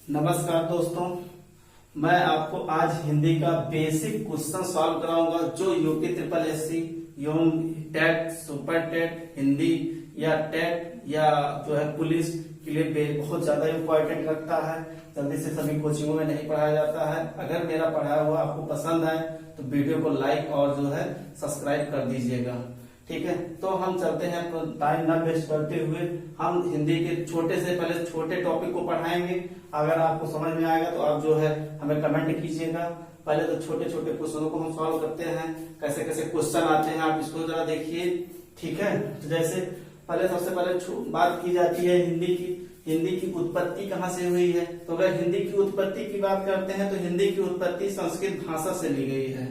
नमस्कार दोस्तों, मैं आपको आज हिंदी का बेसिक क्वेश्चन सॉल्व कराऊंगा जो यूपी ट्रिपल एससी एवं टेट, सुपर टेट, हिंदी या टेट या जो है पुलिस के लिए बहुत ज्यादा इम्पोर्टेंट रखता है। जल्दी से सभी कोचिंगों में नहीं पढ़ाया जाता है। अगर मेरा पढ़ाया हुआ आपको पसंद आए तो वीडियो को लाइक और जो है सब्सक्राइब कर दीजिएगा। ठीक है, तो हम चलते हैं। तो टाइम न वेस्ट करते हुए हम हिंदी के पहले छोटे टॉपिक को पढ़ाएंगे। अगर आपको समझ में आएगा तो आप जो है हमें कमेंट कीजिएगा। पहले तो छोटे छोटे क्वेश्चनों को हम सॉल्व करते हैं। कैसे कैसे क्वेश्चन आते हैं आप इसको जरा देखिए। ठीक है, तो जैसे सबसे पहले बात की जाती है हिंदी की उत्पत्ति कहाँ से हुई है। तो अगर हिंदी की उत्पत्ति की बात करते हैं तो हिंदी की उत्पत्ति संस्कृत भाषा से ली गई है।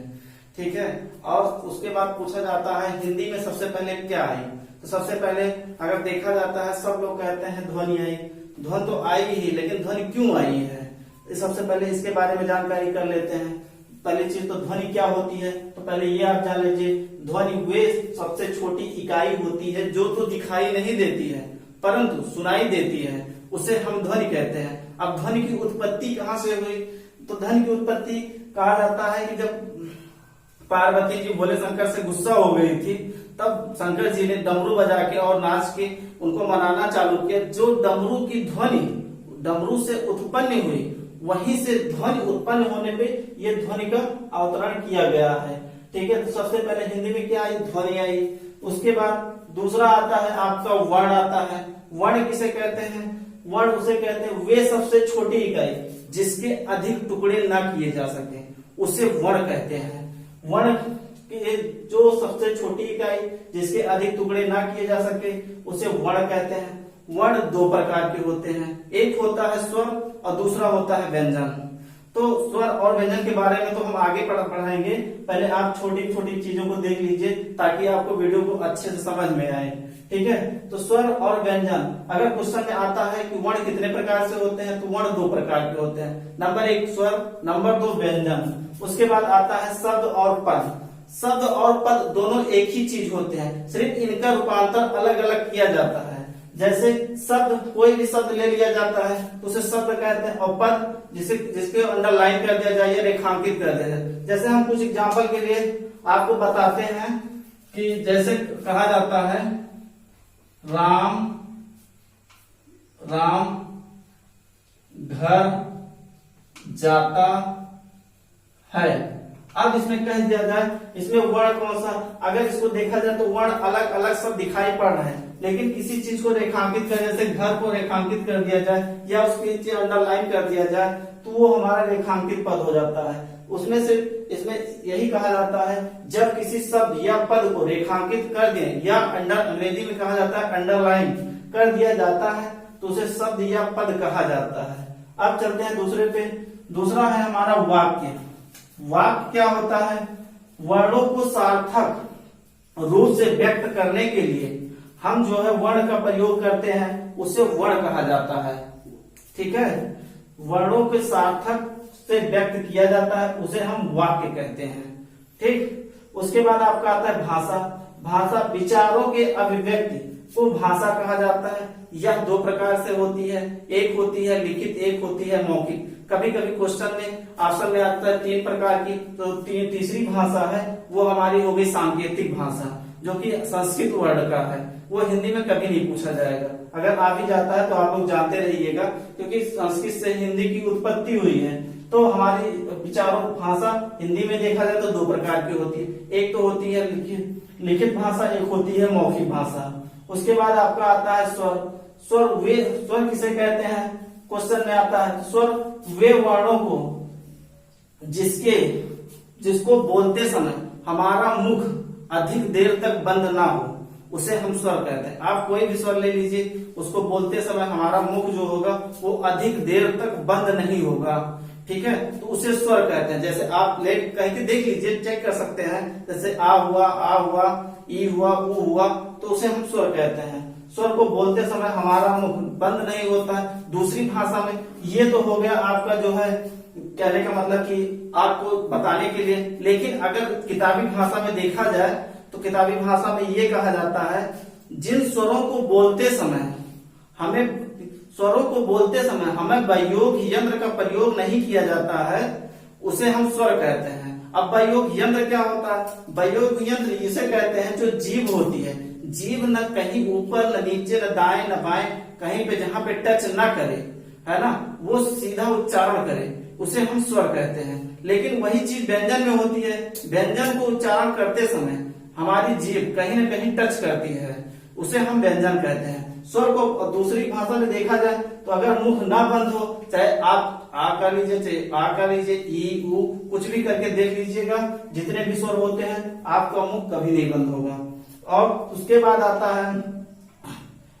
ठीक है, और उसके बाद पूछा जाता है हिंदी में सबसे पहले क्या आई। तो सबसे पहले अगर देखा जाता है सब लोग कहते हैं ध्वनि आई। ध्वनि तो आई ही, लेकिन ध्वनि क्यों आई है सबसे पहले इसके बारे में जानकारी कर लेते हैं। पहली चीज तो ध्वनि क्या होती है, तो पहले ये आप जान लीजिए। ध्वनि वे सबसे छोटी इकाई होती है जो तो दिखाई नहीं देती है परंतु सुनाई देती है, उसे हम ध्वनि कहते हैं। अब ध्वनि की उत्पत्ति कहाँ से हुई, तो ध्वनि की उत्पत्ति कहा जाता है कि जब पार्वती जी भोले शंकर से गुस्सा हो गई थी तब शंकर जी ने डमरू बजा के और नाच के उनको मनाना चालू किया। जो डमरू की ध्वनि डमरू से उत्पन्न हुई, वहीं से ध्वनि उत्पन्न होने पे ये ध्वनि का अवतरण किया गया है। ठीक है, तो सबसे पहले हिंदी में क्या आई, ध्वनि आई। उसके बाद दूसरा आता है आपका वर्ण आता है। वर्ण किसे कहते हैं, वर्ण उसे कहते हैं वे सबसे छोटी इकाई जिसके अधिक टुकड़े ना किए जा सके, उसे वर्ण कहते हैं। वर्ण की जो सबसे छोटी इकाई जिसके अधिक टुकड़े ना किए जा सके उसे वर्ण कहते हैं। वर्ण दो प्रकार के होते हैं, एक होता है स्वर और दूसरा होता है व्यंजन। तो स्वर और व्यंजन के बारे में तो हम आगे पढ़ाएंगे। पहले आप छोटी छोटी चीजों को देख लीजिए ताकि आपको वीडियो को अच्छे से समझ में आए। ठीक है, तो स्वर और व्यंजन अगर क्वेश्चन में आता है कि वर्ण कितने प्रकार से होते हैं, तो वर्ण दो प्रकार के होते हैं। नंबर 1 स्वर, नंबर 2 व्यंजन। उसके बाद आता है शब्द और पद। शब्द और पद दोनों एक ही चीज होते हैं, सिर्फ इनका रूपांतर अलग अलग किया जाता है। जैसे शब्द, कोई भी शब्द ले लिया जाता है तो उसे शब्द कहते हैं, और पद जिसके अंडरलाइन कर दिया जाए या रेखांकित कर दिया जाए। जैसे हम कुछ एग्जाम्पल के लिए आपको बताते हैं कि जैसे कहा जाता है राम घर जाता है। अब इसमें कह दिया जाए इसमें वर्ण कौन सा, अगर इसको देखा जाए तो वर्ण अलग अलग सब दिखाई पड़ रहे हैं, लेकिन किसी चीज को रेखांकित कर, जैसे घर को रेखांकित कर दिया जाए या उसके नीचे अंडरलाइन कर दिया जाए तो वो हमारा रेखांकित पद हो जाता है। उसमें से इसमें यही कहा जाता है जब किसी शब्द या पद को रेखांकित कर दें या अंग्रेजी में कहा जाता है अंडरलाइन कर दिया जाता है तो उसे शब्द या पद कहा जाता है। अब चलते हैं दूसरे पे। दूसरा है हमारा वाक्य। वाक्य क्या होता है, वर्णों को सार्थक रूप से व्यक्त करने के लिए हम जो है वर्ण का प्रयोग करते हैं, उसे वर्ण कहा जाता है। ठीक है, वर्णों के सार्थक से व्यक्त किया जाता है उसे हम वाक्य कहते हैं। ठीक, उसके बाद आपका आता है भाषा। भाषा विचारों के अभिव्यक्ति को भाषा कहा जाता है। यह दो प्रकार से होती है, एक होती है लिखित, एक होती है मौखिक। कभी कभी क्वेश्चन में ऑप्शन में आता है 3 प्रकार की, तो तीसरी भाषा है वो हमारी हो गई सांकेतिक भाषा, जो कि संस्कृत वर्ड का है। वो हिंदी में कभी नहीं पूछा जाएगा। अगर आ भी जाता है तो आप लोग जानते रहिएगा, क्योंकि संस्कृत से हिंदी की उत्पत्ति हुई है। तो हमारी विचारों भाषा हिंदी में देखा जाए तो 2 प्रकार की होती है, एक तो होती है लिखित भाषा, एक होती है मौखिक भाषा। उसके बाद आपका आता है स्वर। स्वर किसे कहते हैं, क्वेश्चन में आता है स्वर वे वर्णों को जिसको बोलते समय हमारा मुख अधिक देर तक बंद ना हो, उसे हम स्वर कहते हैं। आप कोई भी स्वर ले लीजिए, उसको बोलते समय हमारा मुख जो होगा वो अधिक देर तक बंद नहीं होगा। ठीक है, तो उसे स्वर कहते हैं। जैसे आप कहीं के देख लीजिए, चेक कर सकते हैं, जैसे आ हुआ, ई हुआ, ऊ हुआ, तो उसे हम स्वर कहते हैं। स्वर को बोलते समय हमारा मुख बंद नहीं होता है। दूसरी भाषा में ये तो हो गया आपका जो है कहने का मतलब कि आपको बताने के लिए, लेकिन अगर किताबी भाषा में देखा जाए तो किताबी भाषा में ये कहा जाता है जिन स्वरों को बोलते समय हमें स्वरों को बोलते समय हमें वायोग यंत्र का प्रयोग नहीं किया जाता है, उसे हम स्वर कहते हैं। अब वायोग यंत्र क्या होता है? वायोग यंत्र इसे कहते हैं जो जीभ होती है, जीभ न कहीं ऊपर न नीचे न दाएं न बाएं, कहीं पे जहां पे टच ना करे, है ना, वो सीधा उच्चारण करे, उसे हम स्वर कहते हैं। लेकिन वही चीज व्यंजन में होती है, व्यंजन को उच्चारण करते समय हमारी जीभ कहीं न कहीं टच करती है, उसे हम व्यंजन कहते हैं। स्वर को दूसरी भाषा में देखा जाए तो अगर मुख ना बंद हो, चाहे आप आ कर लीजिए, चाहे आ कर लीजिए, ई ऊ कुछ भी करके देख लीजिएगा, जितने भी स्वर होते हैं आपका मुख कभी नहीं बंद होगा। और उसके बाद आता है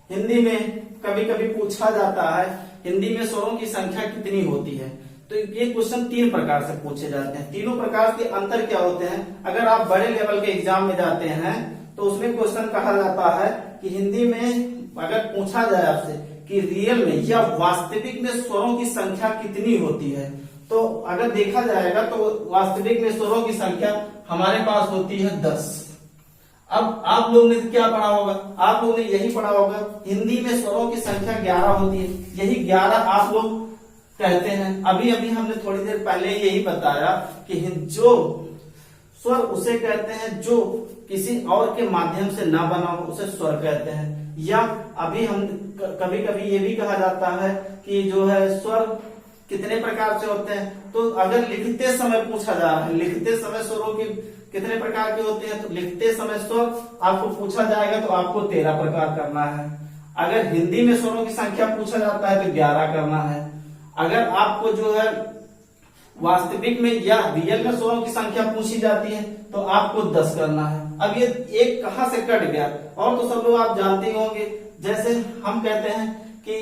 हिंदी में, कभी कभी पूछा जाता है हिंदी में स्वरों की संख्या कितनी होती है। तो ये क्वेश्चन 3 प्रकार से पूछे जाते हैं। तीनों प्रकार के अंतर क्या होते हैं? अगर आप बड़े लेवल के एग्जाम में जाते हैं तो उसमें क्वेश्चन कहा जाता है कि हिंदी में अगर पूछा जाए आपसे कि रियल में या वास्तविक में स्वरों की संख्या कितनी होती है, तो अगर देखा जाएगा तो वास्तविक में स्वरों की संख्या हमारे पास होती है 10। अब आप लोग ने क्या पढ़ा होगा? आप लोग ने यही पढ़ा होगा हिंदी में स्वरों की संख्या 11 होती है, यही 11 आप लोग कहते हैं। अभी अभी हमने थोड़ी देर पहले यही बताया कि जो स्वर उसे कहते हैं जो किसी और के माध्यम से ना बना हो, उसे स्वर कहते हैं। या अभी हम कभी कभी ये भी कहा जाता है कि जो है स्वर कितने प्रकार से होते हैं। तो अगर लिखते समय पूछा जा रहा है, लिखते समय स्वरों के कितने प्रकार के होते हैं, तो लिखते समय स्वर आपको पूछा जाएगा तो आपको 13 प्रकार करना है। अगर हिंदी में स्वरों की संख्या पूछा जाता है तो 11 करना है। अगर आपको जो है वास्तविक में या रियल में स्वरों की संख्या पूछी जाती है तो आपको 10 करना है। अब ये एक कहां से कट गया? और तो सब लोग आप जानते ही होंगे, जैसे हम कहते हैं कि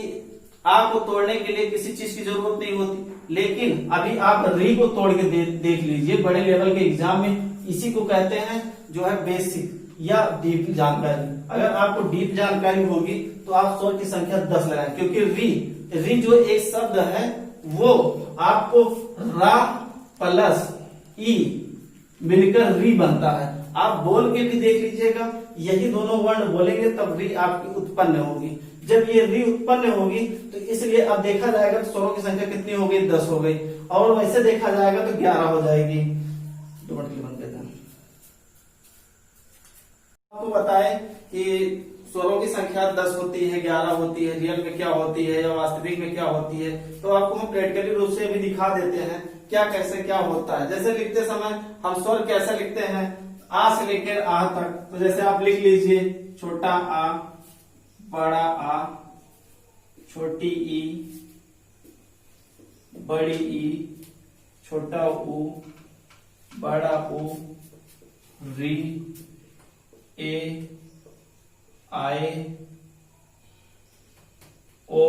आ को तोड़ने के लिए किसी चीज की जरूरत नहीं होती, लेकिन अभी आप री को तोड़ के देख लीजिए, बड़े लेवल के एग्जाम में इसी को कहते हैं जो है बेसिक या डीप जानकारी। अगर आपको डीप जानकारी होगी तो आप स्वर की संख्या 10 लगाएं, क्योंकि री जो एक शब्द है वो आपको रा प्लस ई मिलकर री बनता है। आप बोल के भी देख लीजिएगा, यही दोनों वर्ण बोलेंगे तब री आपकी उत्पन्न होगी। जब ये री उत्पन्न होगी तो इसलिए अब देखा जाएगा तो स्वरों की संख्या कितनी हो गई? 10 हो गई। और वैसे देखा जाएगा तो 11 हो जाएगी। आपको बताएं कि स्वरों की संख्या 10 होती है, 11 होती है, रियल में क्या होती है या वास्तविक में क्या होती है, तो आपको हम प्रैक्टिकली रूप से भी दिखा देते हैं क्या कैसे क्या होता है। जैसे लिखते समय हम स्वर कैसे लिखते हैं, आ से लेकर आ तक। तो जैसे आप लिख लीजिए छोटा आ, बड़ा आ, छोटी ई, बड़ी ई, छोटा ऊ, बड़ा ऊ, री, ए, आए, ओ,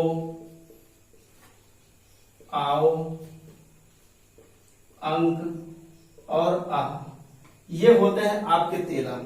आओ, अंक और आ। ये होते हैं आपके 13।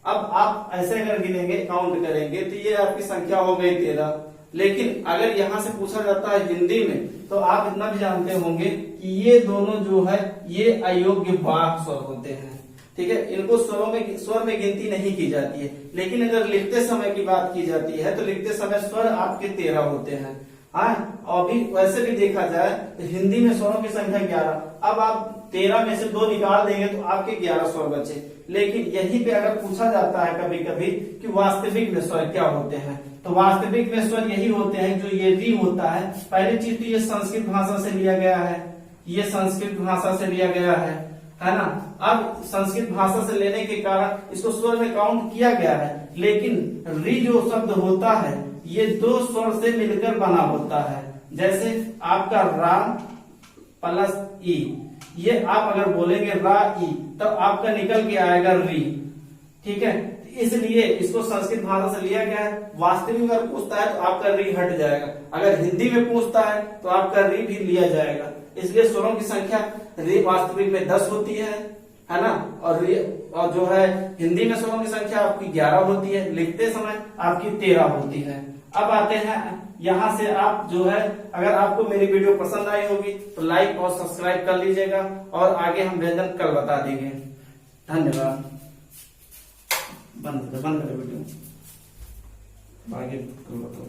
अब आप ऐसे अगर गिनेंगे, काउंट करेंगे तो ये आपकी संख्या हो गई 13। लेकिन अगर यहां से पूछा जाता है हिंदी में तो आप इतना भी जानते होंगे कि ये दोनों जो है ये अयोग्य वाक् स्वर होते हैं। ठीक है, इनको स्वर में गिनती नहीं की जाती है। लेकिन अगर लिखते समय की बात की जाती है तो लिखते समय स्वर आपके 13 होते हैं। हाँ, और भी वैसे भी देखा जाए तो हिंदी में स्वरों की संख्या 11। अब आप 13 में से 2 निकाल देंगे तो आपके 11 स्वर बचे। लेकिन यहीं पे अगर पूछा जाता है कभी कभी कि वास्तविक में स्वर क्या होते हैं, तो वास्तविक में स्वर यही होते हैं जो ये री होता है। पहली चीज तो ये संस्कृत भाषा से लिया गया है, ये संस्कृत भाषा से लिया गया है ना। अब संस्कृत भाषा से लेने के कारण इसको स्वर में काउंट किया गया है। लेकिन री जो शब्द होता है ये 2 स्वर से मिलकर बना होता है। जैसे आपका रा प्लस ई, ये आप अगर बोलेंगे रा ई तब आपका निकल के आएगा री। ठीक है, इसलिए इसको संस्कृत भाषा से लिया गया है। वास्तविक अगर पूछता है तो आपका री हट जाएगा, अगर हिंदी में पूछता है तो आपका री भी लिया जाएगा। इसलिए स्वरों की संख्या री वास्तविक में 10 होती है ना। और जो है हिंदी में स्वरों की संख्या आपकी 11 होती है, लिखते समय आपकी 13 होती है। अब आते हैं यहां से आप जो है, अगर आपको मेरी वीडियो पसंद आई होगी तो लाइक और सब्सक्राइब कर लीजिएगा और आगे हम व्यंजन कल बता देंगे। धन्यवाद। बंद कर वीडियो, आगे कल बताओ।